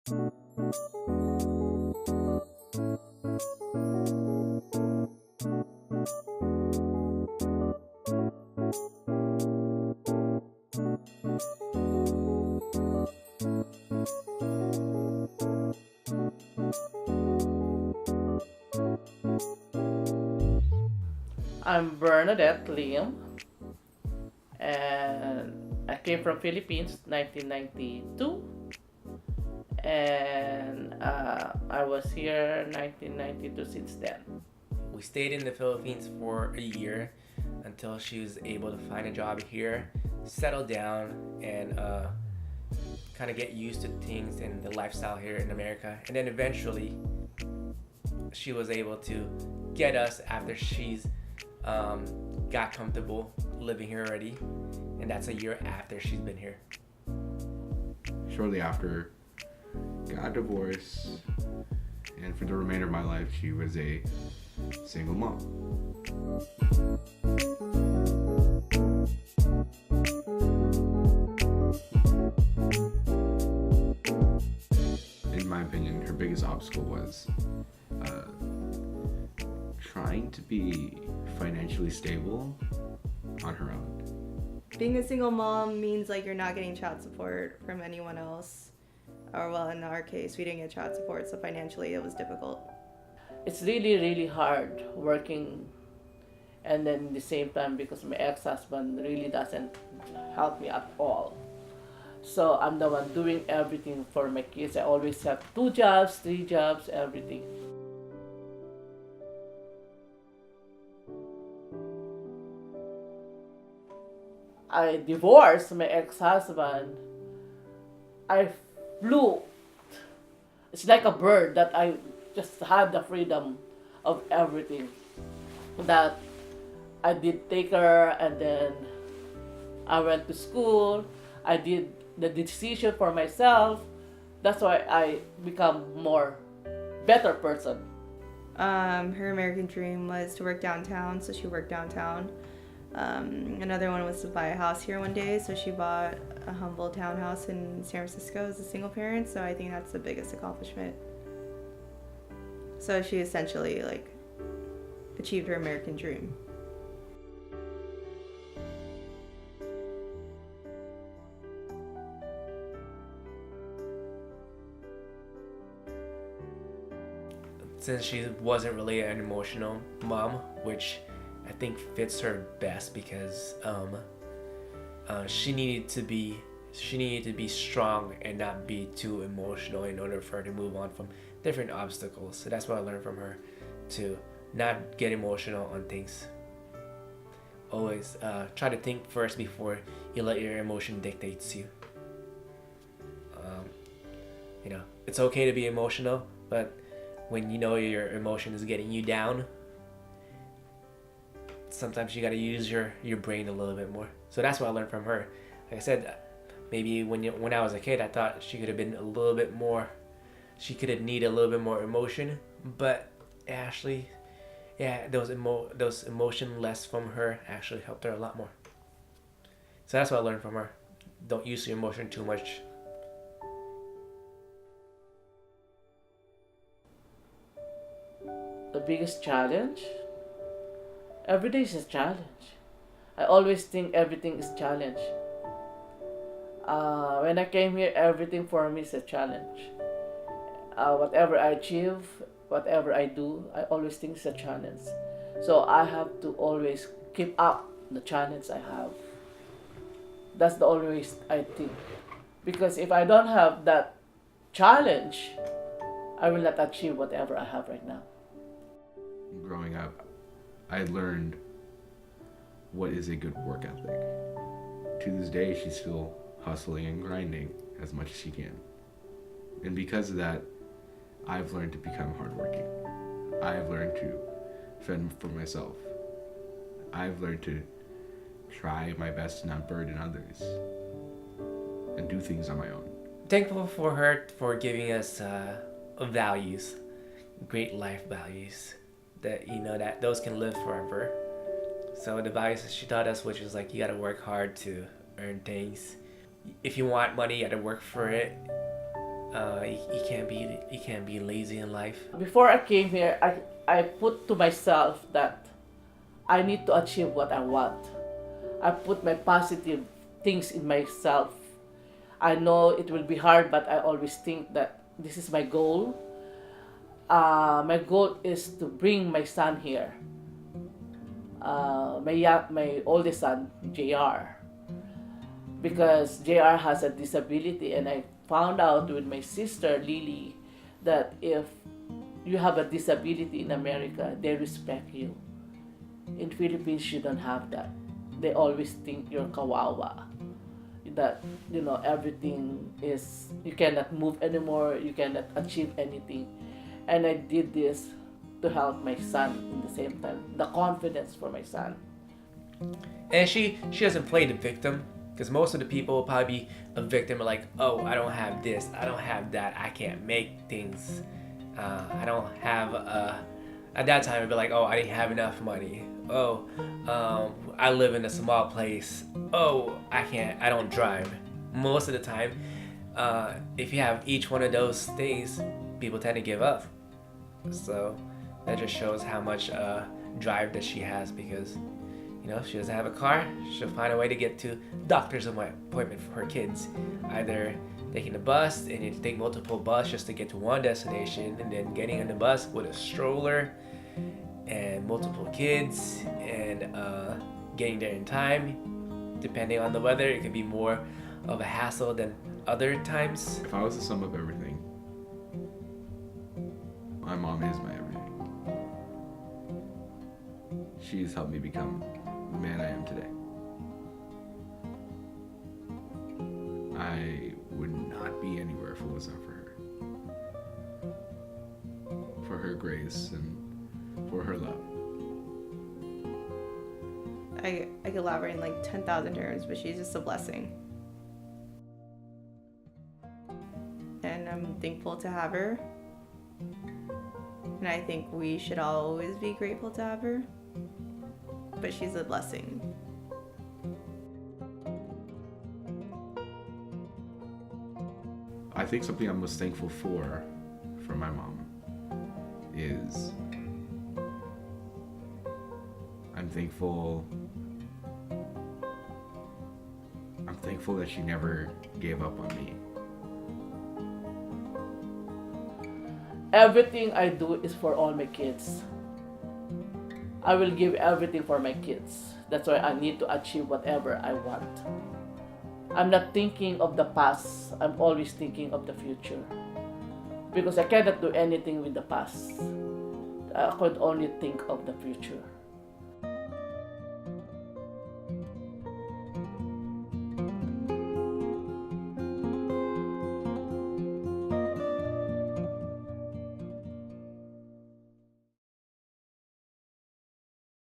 I'm Bernadette Liam, and I came from Philippines 1992, and I was here 1992 since then. We stayed in the Philippines for a year until she was able to find a job here, settle down, and kind of get used to things and the lifestyle here in America. And then eventually, she was able to get us after she's got comfortable living here already, and that's a year after she's been here. Shortly after, got a divorce, and for the remainder of my life, she was a single mom. In my opinion, her biggest obstacle was trying to be financially stable on her own. Being a single mom means like you're not getting child support from anyone else. Or well, in our case, we didn't get child support, so financially it was difficult. It's really, really hard working, and then at the same time, because my ex-husband really doesn't help me at all. So I'm the one doing everything for my kids. I always have 2 jobs, 3 jobs, everything. I divorced my ex-husband. I flew. It's like a bird that I just had the freedom of everything. That I did take her, and then I went to school. I did the decision for myself. That's why I become more better person. Her American dream was to work downtown, so she worked downtown. Another one was to buy a house here one day, so she bought a humble townhouse in San Francisco as a single parent, so I think that's the biggest accomplishment. So she essentially like achieved her American dream. Since she wasn't really an emotional mom, which I think fits her best because she needed to be strong and not be too emotional in order for her to move on from different obstacles. So that's what I learned from her, to not get emotional on things. Always try to think first before you let your emotion dictate you. It's okay to be emotional, but when you know your emotion is getting you down, sometimes you gotta use your brain a little bit more. So that's what I learned from her. Like I said, maybe when I was a kid, I thought she could have been a little bit more. She could have needed a little bit more emotion, but Ashley, yeah, those emotion less from her actually helped her a lot more. So that's what I learned from her. Don't use your emotion too much. The biggest challenge? Every day is a challenge. I always think everything is challenge. When I came here, everything for me is a challenge. Whatever I achieve, whatever I do, I always think it's a challenge. So I have to always keep up the challenge I have. That's the only way I think. Because if I don't have that challenge, I will not achieve whatever I have right now. Growing up, I learned what is a good work ethic. To this day, she's still hustling and grinding as much as she can. And because of that, I've learned to become hardworking. I've learned to fend for myself. I've learned to try my best to not burden others and do things on my own. Thankful for her for giving us values, great life values that those can live forever. So the values that she taught us, which is like you gotta work hard to earn things. If you want money, you gotta work for it. you can't be lazy in life. Before I came here, I put to myself that I need to achieve what I want. I put my positive things in myself. I know it will be hard, but I always think that this is my goal. My goal is to bring my son here. My oldest son, JR. Because JR has a disability, and I found out with my sister, Lily, that if you have a disability in America, they respect you. In Philippines, you don't have that. They always think you're kawawa. That, everything is, you cannot move anymore, you cannot achieve anything. And I did this to help my son in the same time. The confidence for my son. And she doesn't play the victim, because most of the people will probably be a victim of like, oh, I don't have this, I don't have that, I can't make things. I don't have at that time it'd be like, oh, I didn't have enough money. Oh, I live in a small place. Oh, I don't drive. Most of the time, if you have each one of those things, people tend to give up. So that just shows how much drive that she has, because if she doesn't have a car, she'll find a way to get to doctor's appointment for her kids. Either taking the bus, and you take multiple buses just to get to one destination, and then getting on the bus with a stroller and multiple kids, and getting there in time. Depending on the weather, it can be more of a hassle than other times. If I was to sum up everything, my mom is my everything. She's helped me become the man I am today. I would not be anywhere if it wasn't for her. For her grace and for her love. I could elaborate in like 10,000 terms, but she's just a blessing. And I'm thankful to have her. And I think we should always be grateful to have her. But she's a blessing. I think something I'm most thankful for my mom, is I'm thankful that she never gave up on me. Everything I do is for all my kids. I will give everything for my kids. That's why I need to achieve whatever I want. I'm not thinking of the past. I'm always thinking of the future. Because I cannot do anything with the past. I could only think of the future.